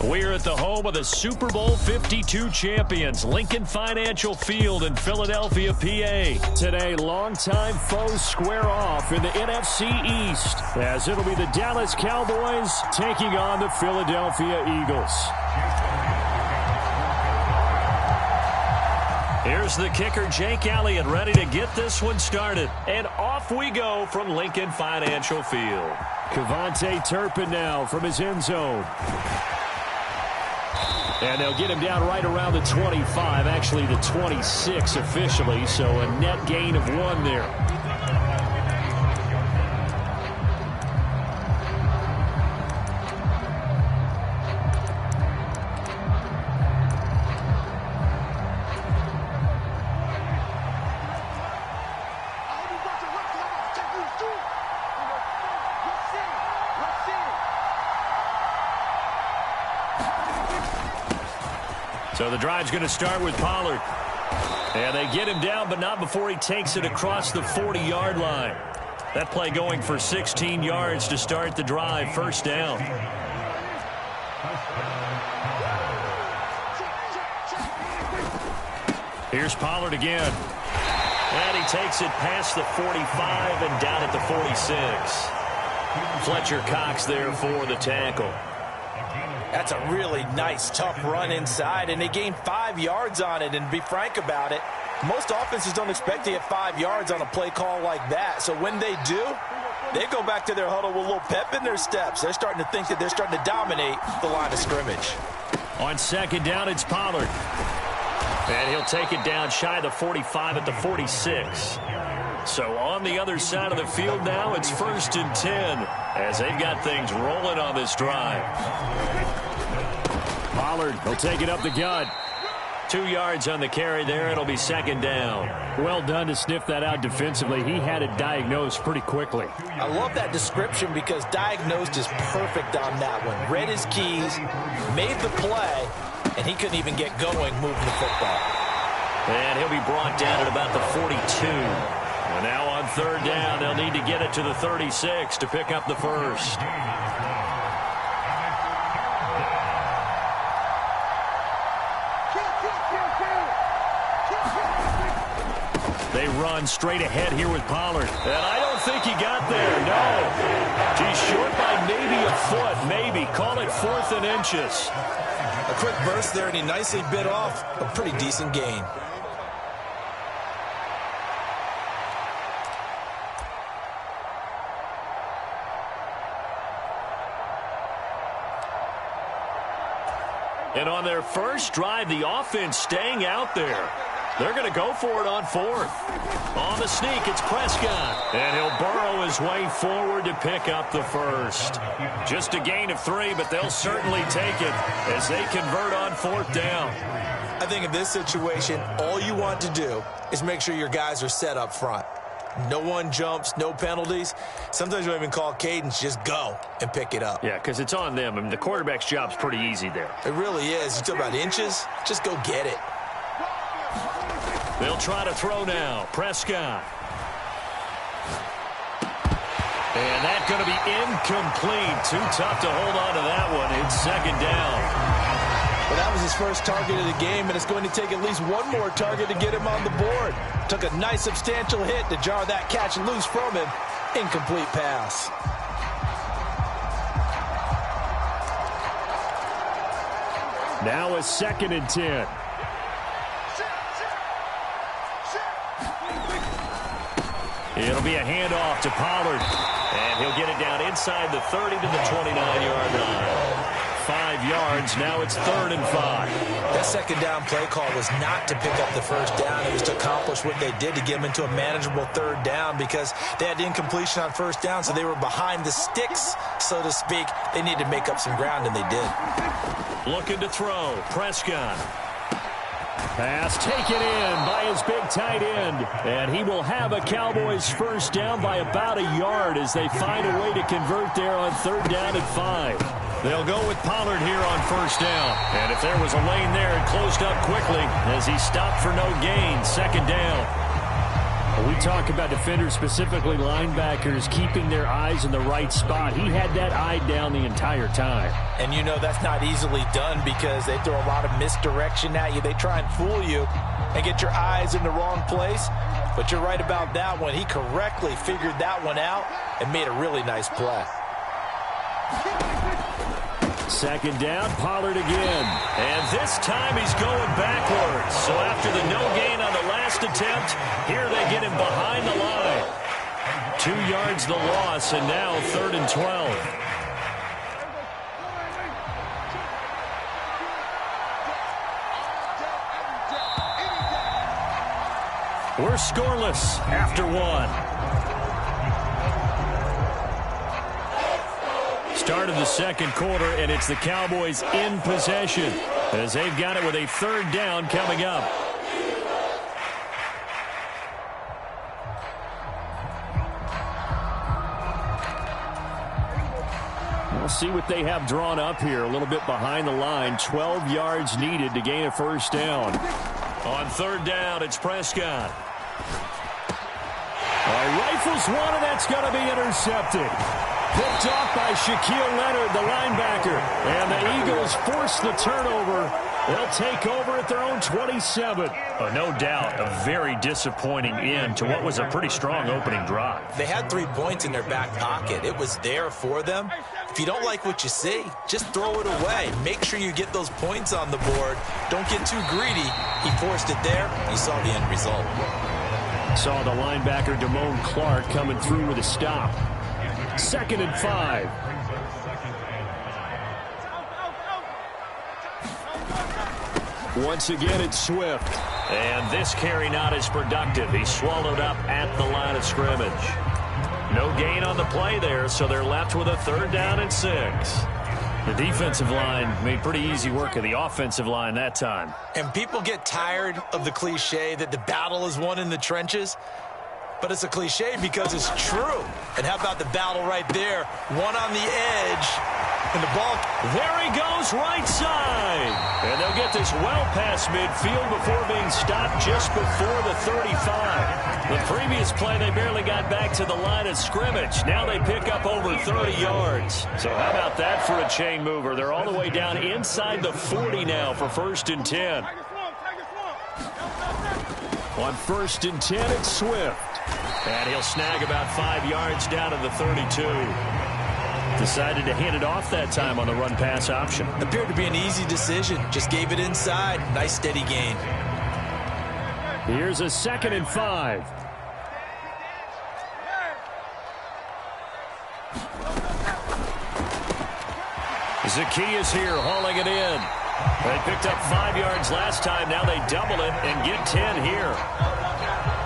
We're at the home of the Super Bowl 52 champions, Lincoln Financial Field in Philadelphia, PA. Today, longtime foes square off in the NFC East, as it'll be the Dallas Cowboys taking on the Philadelphia Eagles. Here's the kicker, Jake Elliott, ready to get this one started. And off we go from Lincoln Financial Field. Kevontae Turpin now from his end zone. And they'll get him down right around the 25, actually the 26 officially, so a net gain of 1 there. So the drive's going to start with Pollard. And they get him down, but not before he takes it across the 40-yard line. That play going for 16 yards to start the drive, first down. Here's Pollard again. And he takes it past the 45 and down at the 46. Fletcher Cox there for the tackle. That's a really nice, tough run inside, and they gained 5 yards on it. And to be frank about it, most offenses don't expect to get 5 yards on a play call like that. So when they do, they go back to their huddle with a little pep in their steps. They're starting to think that they're starting to dominate the line of scrimmage. On second down, it's Pollard. And he'll take it down shy of the 45 at the 46. So on the other side of the field now, it's 1st and 10 as they've got things rolling on this drive. Pollard will take it up the gut. 2 yards on the carry there. It'll be second down. Well done to sniff that out defensively. He had it diagnosed pretty quickly. I love that description because diagnosed is perfect on that one. Read his keys, made the play, and he couldn't even get going moving the football. And he'll be brought down at about the 42. And now on third down, they'll need to get it to the 36 to pick up the first. They run straight ahead here with Pollard. And I don't think he got there, no. He's short by maybe a foot, maybe. Call it 4th and inches. A quick burst there, and he nicely bit off a pretty decent gain. And on their first drive, the offense staying out there. They're going to go for it on 4th. On the sneak, it's Prescott. And he'll burrow his way forward to pick up the first. Just a gain of 3, but they'll certainly take it as they convert on 4th down. I think in this situation, all you want to do is make sure your guys are set up front. No one jumps, no penalties. Sometimes you don't even call cadence, just go and pick it up. Yeah, because it's on them. I mean, the quarterback's job's pretty easy there. It really is. You talk about inches, just go get it. They'll try to throw now. Prescott. And that's going to be incomplete. Too tough to hold on to that one. It's second down. Well, that was his first target of the game, and it's going to take at least one more target to get him on the board. Took a nice substantial hit to jar that catch loose from him. Incomplete pass. Now a 2nd and 10. It'll be a handoff to Pollard. And he'll get it down inside the 30 to the 29-yard line. 5 yards. Now it's 3rd and 5. That second down play call was not to pick up the first down. It was to accomplish what they did to get them into a manageable 3rd down because they had incompletion on 1st down, so they were behind the sticks, so to speak. They needed to make up some ground, and they did. Looking to throw. Prescott. Pass taken in by his big tight end. And he will have a Cowboys first down by about a yard as they find a way to convert there on 3rd down and 5. They'll go with Pollard here on 1st down. And if there was a lane there, it closed up quickly as he stopped for no gain. 2nd down. We talk about defenders, specifically linebackers, keeping their eyes in the right spot. He had that eye down the entire time. And you know that's not easily done because they throw a lot of misdirection at you. They try and fool you and get your eyes in the wrong place. But you're right about that one. He correctly figured that one out and made a really nice play. Second down, Pollard again. And this time he's going backwards. So after the no gain on the last attempt, here they get him behind the line. 2 yards the loss, and now 3rd and 12. We're scoreless after 1. Start of the second quarter, and it's the Cowboys in possession as they've got it with a 3rd down coming up. We'll see what they have drawn up here. A little bit behind the line. 12 yards needed to gain a 1st down. On 3rd down, it's Prescott. Rifles one, and that's going to be intercepted. Picked off by Shaquille Leonard, the linebacker. And the Eagles force the turnover. They'll take over at their own 27. No doubt, a very disappointing end to what was a pretty strong opening drive. They had 3 points in their back pocket. It was there for them. If you don't like what you see, just throw it away. Make sure you get those points on the board. Don't get too greedy. He forced it there. You saw the end result. Saw the linebacker, Damone Clark, coming through with a stop. 2nd and 5. Once again, it's Swift. And this carry not as productive. He's swallowed up at the line of scrimmage. No gain on the play there, so they're left with a 3rd down and 6. The defensive line made pretty easy work of the offensive line that time. And people get tired of the cliche that the battle is won in the trenches. But it's a cliche because it's true. And how about the battle right there? One on the edge. And the ball. There he goes, right side. And they'll get this well past midfield before being stopped just before the 35. The previous play, they barely got back to the line of scrimmage. Now they pick up over 30 yards. So how about that for a chain mover? They're all the way down inside the 40 now for 1st and 10. On 1st and 10, it's Swift. And he'll snag about 5 yards down to the 32. Decided to hand it off that time on the run-pass option. Appeared to be an easy decision. Just gave it inside. Nice steady gain. Here's a 2nd and 5. Zacchaeus here hauling it in. They picked up 5 yards last time. Now they double it and get 10 here.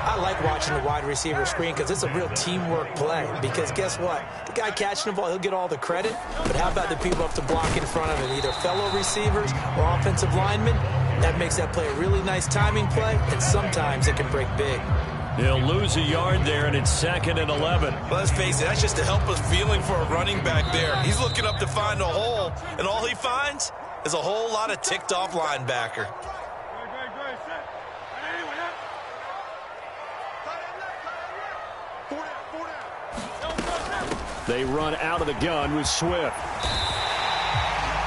I like watching the wide receiver screen because it's a real teamwork play. Because guess what? The guy catching the ball, he'll get all the credit. But how about the people up to block in front of him? Either fellow receivers or offensive linemen. That makes that play a really nice timing play. And sometimes it can break big. They'll lose a yard there, and it's 2nd and 11. Well, let's face it, that's just a helpless feeling for a running back there. He's looking up to find a hole, and all he finds is a whole lot of ticked-off linebacker. They run out of the gun with Swift.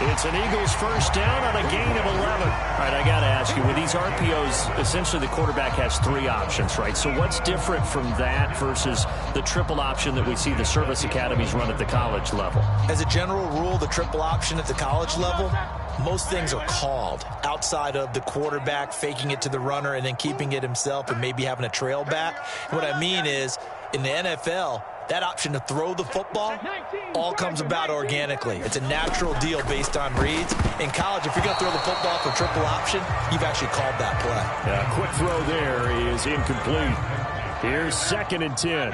It's an Eagles 1st down on a gain of 11. All right, I got to ask you, with these RPOs, essentially the quarterback has 3 options, right? So what's different from that versus the triple option that we see the service academies run at the college level? As a general rule, the triple option at the college level, most things are called outside of the quarterback faking it to the runner and then keeping it himself and maybe having a trail back. What I mean is, in the NFL, that option to throw the football all comes about organically. It's a natural deal based on reads. In college, if you're going to throw the football for triple option, you've actually called that play. A quick throw there is incomplete. Here's 2nd and 10.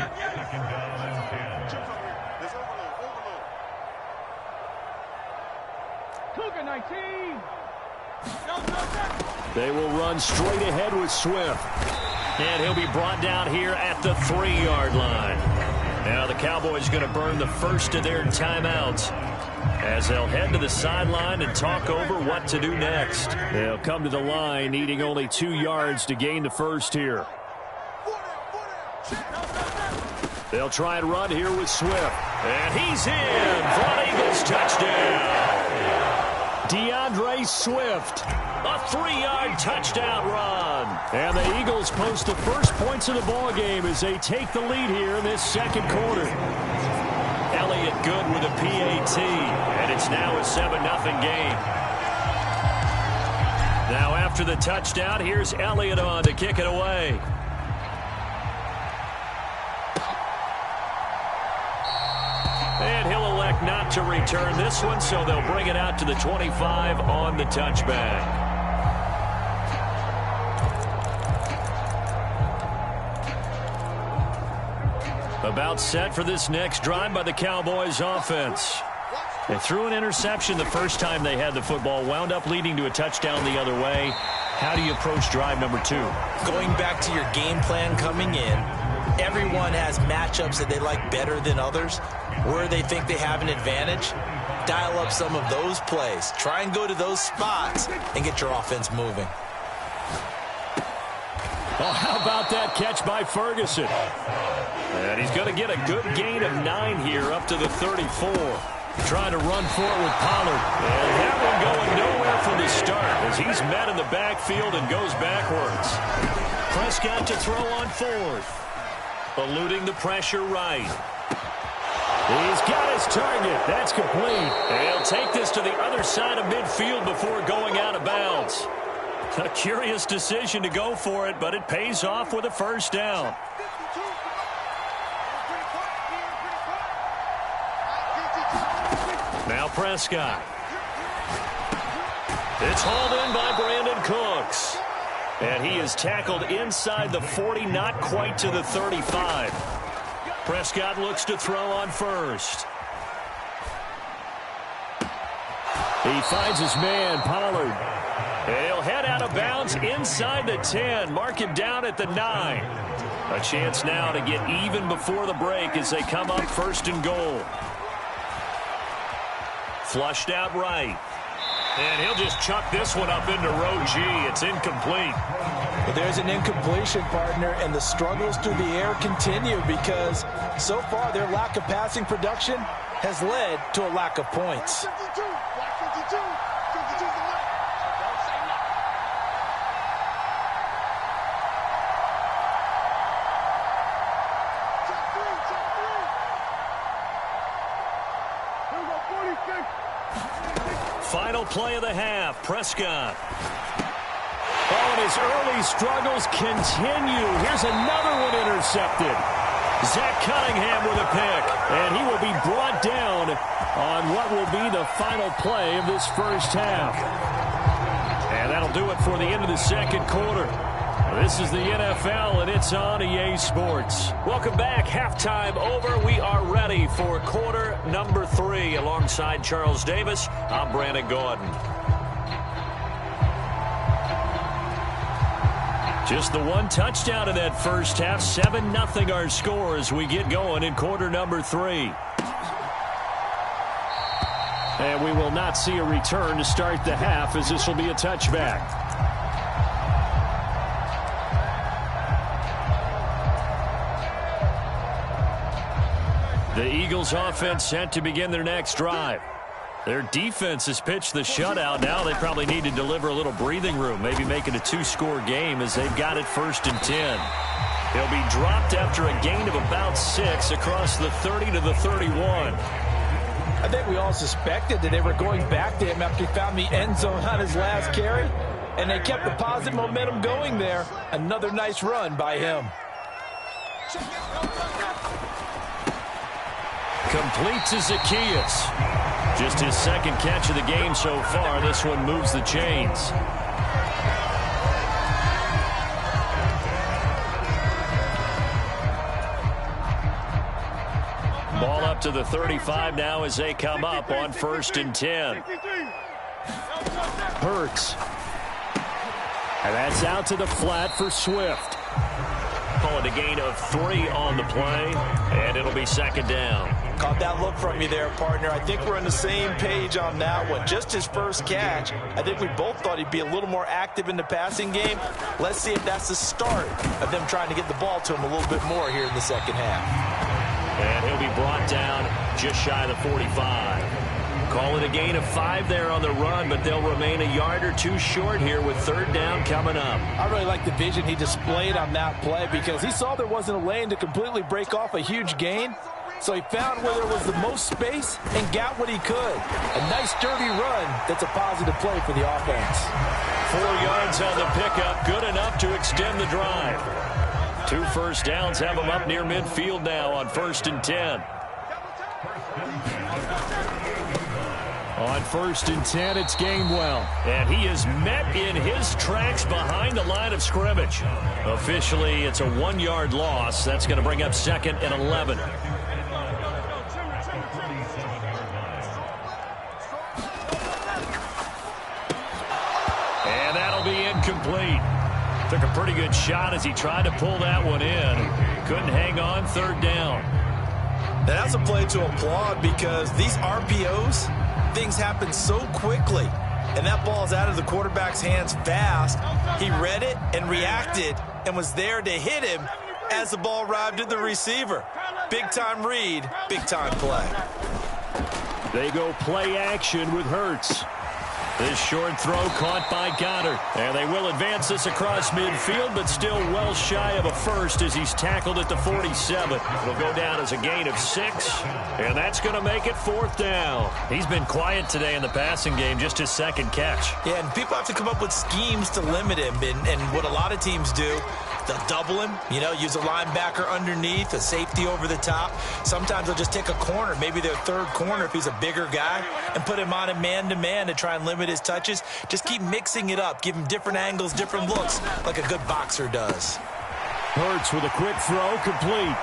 They will run straight ahead with Swift. And he'll be brought down here at the 3-yard line. Now the Cowboys going to burn the first of their timeouts as they'll head to the sideline and talk over what to do next. They'll come to the line needing only 2 yards to gain the first here. They'll try and run here with Swift. And he's in for an Eagles touchdown. DeAndre Swift, a 3-yard touchdown run. And the Eagles post the first points of the ballgame as they take the lead here in this second quarter. Elliott good with a PAT, and it's now a 7-0 game. Now after the touchdown, here's Elliott on to kick it away. And he'll elect not to return this one, so they'll bring it out to the 25 on the touchback. About set for this next drive by the Cowboys offense. They threw an interception the first time they had the football, wound up leading to a touchdown the other way. How do you approach drive number 2? Going back to your game plan coming in, everyone has matchups that they like better than others. Where they think they have an advantage, dial up some of those plays. Try and go to those spots and get your offense moving. Oh, how about that catch by Ferguson? And he's going to get a good gain of 9 here up to the 34. Trying to run for it with Pollard. And that one going nowhere from the start as he's met in the backfield and goes backwards. Prescott to throw on 4th. Eluding the pressure right. He's got his target. That's complete. He'll take this to the other side of midfield before going out of bounds. A curious decision to go for it, but it pays off with a first down. Now Prescott. It's hauled in by Brandon Cooks. And he is tackled inside the 40, not quite to the 35. Prescott looks to throw on 1st. He finds his man, Pollard. And he'll head out of bounds inside the 10. Mark him down at the 9. A chance now to get even before the break as they come up 1st and goal. Flushed out right. And he'll just chuck this one up into row G. It's incomplete. But there's an incompletion, partner, and the struggles through the air continue because so far their lack of passing production has led to a lack of points. Final play of the half, Prescott. Oh, and his early struggles continue. Here's another one intercepted. Zach Cunningham with a pick, and he will be brought down on what will be the final play of this first half. And that'll do it for the end of the second quarter. This is the NFL, and it's on EA Sports. Welcome back. Halftime over. We are ready for quarter number 3. Alongside Charles Davis, I'm Brandon Gordon. Just the one touchdown in that first half. 7-0 our score as we get going in quarter number 3. And we will not see a return to start the half as this will be a touchback. The Eagles offense set to begin their next drive. Their defense has pitched the shutout. Now they probably need to deliver a little breathing room, maybe make it a 2-score game as they've got it 1st and 10. They'll be dropped after a gain of about 6 across the 30 to the 31. I think we all suspected that they were going back to him after he found the end zone on his last carry, and they kept the positive momentum going there. Another nice run by him. Complete to Zacchaeus. Just his second catch of the game so far. This one moves the chains. Ball up to the 35 now as they come up on 1st and 10. Hurts. And that's out to the flat for Swift. Calling a gain of 3 on the play, and it'll be 2nd down. Caught that look from you there, partner. I think we're on the same page on that one. Just his first catch. I think we both thought he'd be a little more active in the passing game. Let's see if that's the start of them trying to get the ball to him a little bit more here in the second half. And he'll be brought down just shy of the 45. Call it a gain of 5 there on the run, but they'll remain a yard or two short here with third down coming up. I really like the vision he displayed on that play because he saw there wasn't a lane to completely break off a huge gain. So he found where there was the most space and got what he could. A nice, dirty run that's a positive play for the offense. 4 yards on the pickup, good enough to extend the drive. 2 first downs have them up near midfield now on 1st and 10. On 1st and 10, it's Gainwell. And he is met in his tracks behind the line of scrimmage. Officially, it's a 1-yard loss. That's going to bring up 2nd and 11. And that'll be incomplete. Took a pretty good shot as he tried to pull that one in. Couldn't hang on, 3rd down. Now, that's a play to applaud because these RPOs, things happen so quickly. And that ball's out of the quarterback's hands fast. He read it and reacted and was there to hit him as the ball arrived at the receiver. Big-time read, big-time play. They go play action with Hurts. This short throw caught by Goddard. And they will advance this across midfield, but still well shy of a first as he's tackled at the 47. It'll go down as a gain of 6, and that's going to make it 4th down. He's been quiet today in the passing game, just his 2nd catch. Yeah, and people have to come up with schemes to limit him, and what a lot of teams do, they'll double him, use a linebacker underneath, a safety over the top. Sometimes they'll just take a corner, maybe their 3rd corner if he's a bigger guy, and put him on a man-to-man to try and limit his touches. Just keep mixing it up. Give him different angles, different looks, like a good boxer does. Hurts with a quick throw, complete.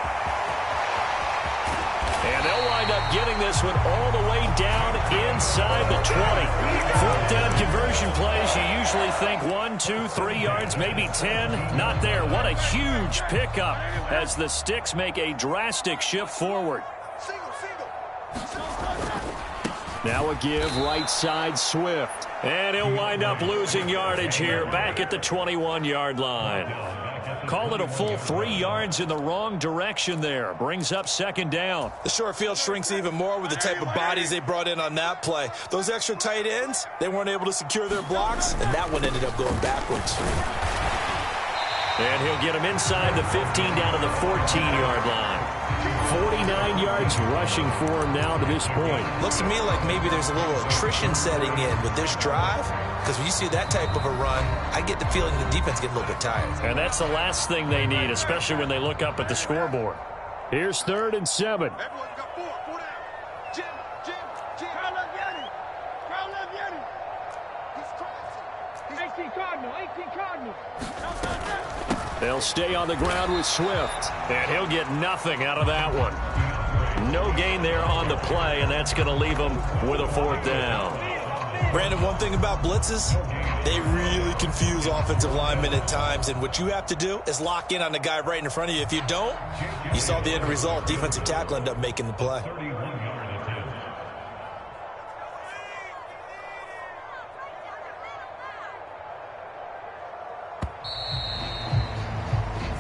And they'll wind up getting this one all the way down inside the 20. 4th down conversion plays, you usually think 1, 2, 3 yards, maybe 10. Not there. What a huge pickup as the Sticks make a drastic shift forward. Now a give right side Swift. And he'll wind up losing yardage here back at the 21-yard line. Call it a full 3 yards in the wrong direction there. Brings up 2nd down. The short field shrinks even more with the type of bodies they brought in on that play. Those extra tight ends, they weren't able to secure their blocks, and that one ended up going backwards. And he'll get him inside the 15 down to the 14-yard line. 49 yards rushing for him now to this point. Looks to me like maybe there's a little attrition setting in with this drive, because when you see that type of a run, I get the feeling the defense get a little bit tired. And that's the last thing they need, especially when they look up at the scoreboard. Here's 3rd and 7. They'll stay on the ground with Swift, and he'll get nothing out of that one. No gain there on the play, and that's going to leave him with a 4th down. Brandon, one thing about blitzes, they really confuse offensive linemen at times, and what you have to do is lock in on the guy right in front of you. If you don't, you saw the end result. Defensive tackle ended up making the play.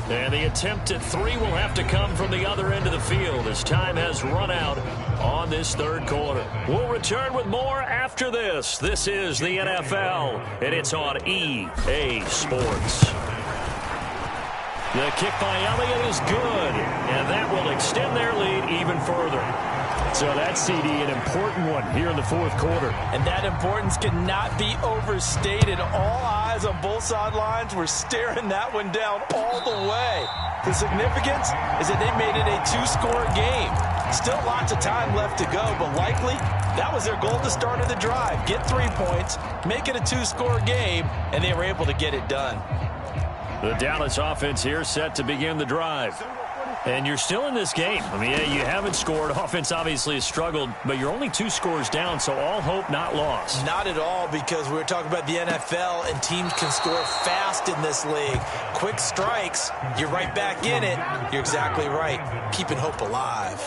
And the attempt at 3 will have to come from the other end of the field as time has run out on this 3rd quarter. We'll return with more after this. This is the NFL, and it's on EA Sports. The kick by Elliott is good, and that will extend their lead even further. So that's, CD, an important one here in the 4th quarter. And that importance cannot be overstated. All eyes on both sidelines were staring that one down all the way. The significance is that they made it a 2-score game. Still lots of time left to go, but likely that was their goal at the start of the drive. Get 3 points, make it a 2-score game, and they were able to get it done. The Dallas offense here set to begin the drive. And you're still in this game. I mean, yeah, you haven't scored. Offense obviously has struggled, but you're only 2 scores down, so all hope not lost. Not at all, because we're talking about the NFL, and teams can score fast in this league. Quick strikes, you're right back in it. You're exactly right. Keeping hope alive.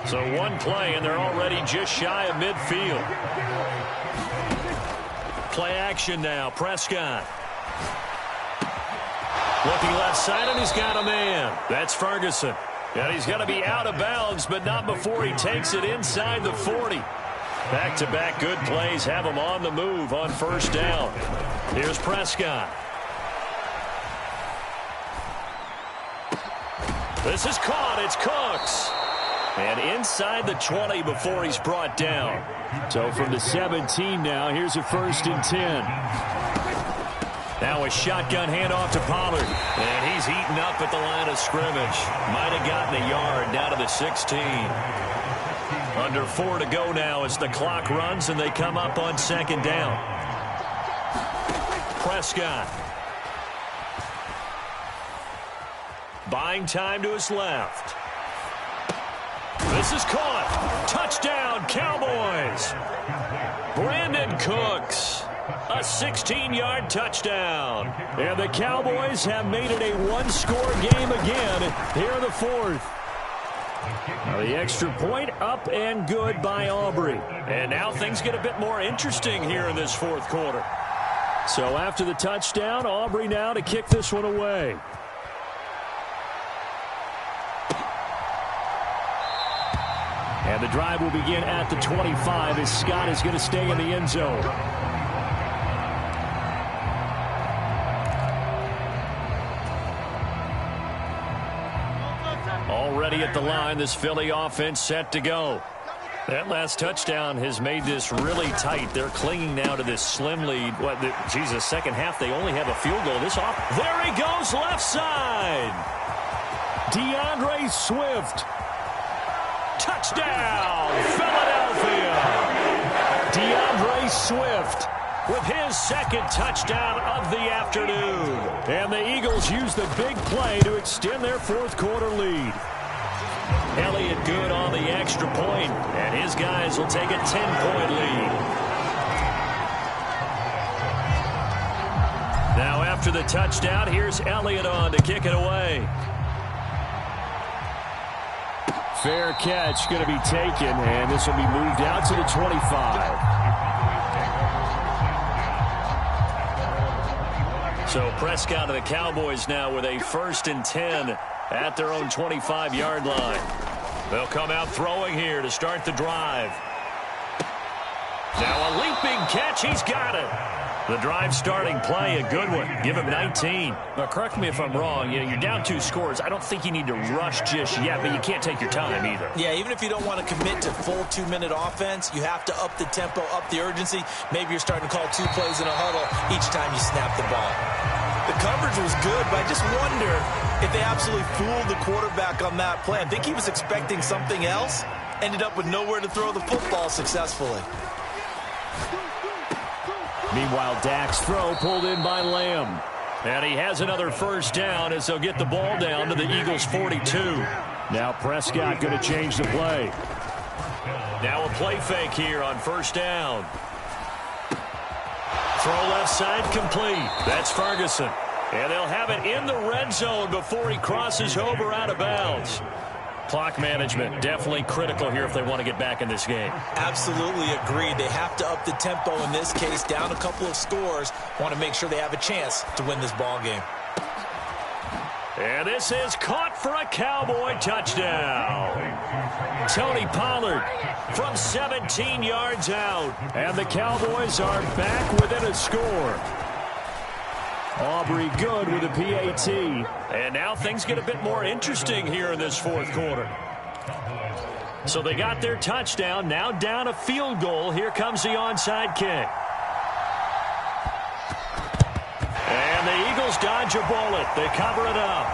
So 1 play, and they're already just shy of midfield. Play action now. Prescott. Looking left side, and he's got a man. That's Ferguson. And he's going to be out of bounds, but not before he takes it inside the 40. Back-to-back good plays have him on the move on first down. Here's Prescott. This is caught. It's Cooks. And inside the 20 before he's brought down. So from the 17 now, here's a 1st and 10. Now a shotgun handoff to Pollard. And he's eaten up at the line of scrimmage. Might have gotten a yard down to the 16. Under 4 to go now as the clock runs and they come up on 2nd down. Prescott. Buying time to his left. This is caught. Touchdown, Cowboys. Brandon Cooks. A 16-yard touchdown. And the Cowboys have made it a one-score game again here in the 4th. Now the extra point up and good by Aubrey. And now things get a bit more interesting here in this 4th quarter. So after the touchdown, Aubrey now to kick this one away. And the drive will begin at the 25 as Scott is going to stay in the end zone. Already at the line, this Philly offense set to go. That last touchdown has made this really tight. They're clinging now to this slim lead. Jesus, second half, they only have a field goal. There he goes, left side. DeAndre Swift. Touchdown, Philadelphia. DeAndre Swift with his 2nd touchdown of the afternoon. And the Eagles use the big play to extend their 4th quarter lead. Elliott good on the extra point, and his guys will take a 10-point lead. Now after the touchdown, here's Elliott on to kick it away. Fair catch going to be taken, and this will be moved out to the 25. So Prescott and the Cowboys now with a 1st and 10 at their own 25-yard line. They'll come out throwing here to start the drive. Now a leaping catch. He's got it. The drive starting play, a good one. Give him 19. Now, correct me if I'm wrong. You're down 2 scores. I don't think you need to rush just yet, but you can't take your time either. Yeah, even if you don't want to commit to full 2-minute offense, you have to up the tempo, up the urgency. Maybe you're starting to call 2 plays in a huddle each time you snap the ball. The coverage was good, but I just wonder if they absolutely fooled the quarterback on that play. I think he was expecting something else. Ended up with nowhere to throw the football successfully. Meanwhile, Dak's throw pulled in by Lamb. And he has another 1st down as they'll get the ball down to the Eagles' 42. Now Prescott going to change the play. Now a play fake here on 1st down. Throw left side complete. That's Ferguson. And they'll have it in the red zone before he crosses over out of bounds. Clock management definitely critical here if they want to get back in this game. Absolutely agreed. They have to up the tempo in this case, down a couple of scores. Want to make sure they have a chance to win this ball game. And this is caught for a Cowboy touchdown. Tony Pollard from 17 yards out. And the Cowboys are back within a score. Aubrey good with a PAT. And now things get a bit more interesting here in this 4th quarter. So they got their touchdown. Now down a field goal. Here comes the onside kick. And the Eagles dodge a bullet. They cover it up.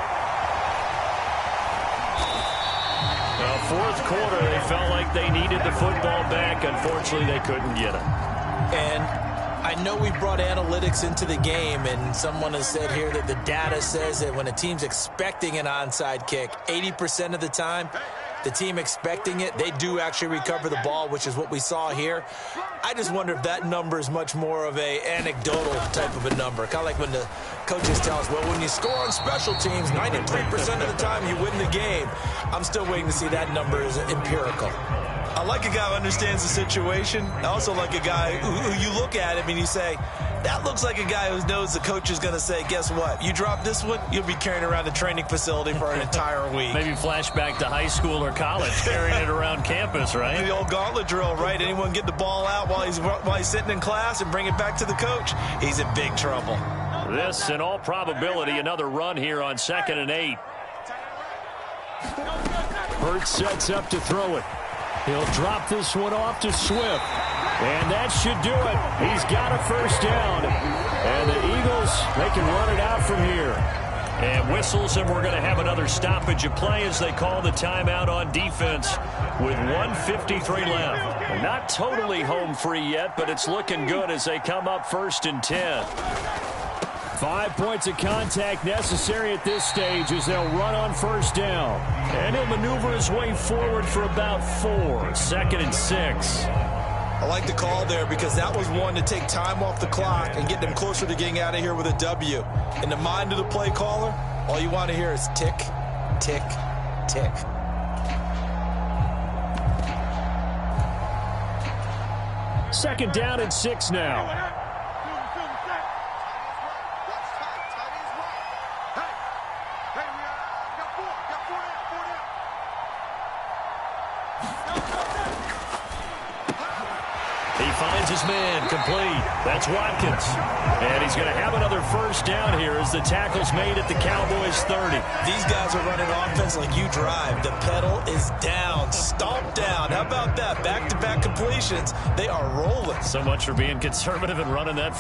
The 4th quarter, they felt like they needed the football back. Unfortunately, they couldn't get it. And I know we brought analytics into the game, and someone has said here that the data says that when a team's expecting an onside kick, 80% of the time, the team expecting it, they do actually recover the ball, which is what we saw here. I just wonder if that number is much more of a anecdotal type of a number. Kind of like when the coaches tell us, well, when you score on special teams, 93% of the time you win the game. I'm still waiting to see that number is empirical. I like a guy who understands the situation. I also like a guy who you look at him and you say, that looks like a guy who knows the coach is going to say, guess what? You drop this one, you'll be carrying around the training facility for an entire week. Maybe flashback to high school or college, carrying it around campus, right? The old gauntlet drill, right? Anyone get the ball out while he's sitting in class and bring it back to the coach? He's in big trouble. This, in all probability, another run here on 2nd and 8. Hurts sets up to throw it. He'll drop this one off to Swift. And that should do it. He's got a first down. And the Eagles, they can run it out from here. And whistles, and we're going to have another stoppage of play as they call the timeout on defense with 1:53 left. And not totally home free yet, but it's looking good as they come up 1st and 10. 5 points of contact necessary at this stage as they'll run on first down. And he'll maneuver his way forward for about 4. 2nd and 6. I like the call there because that was one to take time off the clock and get them closer to getting out of here with a W. In the mind of the play caller, all you want to hear is tick, tick, tick. Second down and 6 now. Finds his man complete. That's Watkins. And he's going to have another first down here as the tackle's made at the Cowboys 30. These guys are running offense like you drive. The pedal is down, stomped down. How about that? Back-to-back completions. They are rolling. So much for being conservative and running that.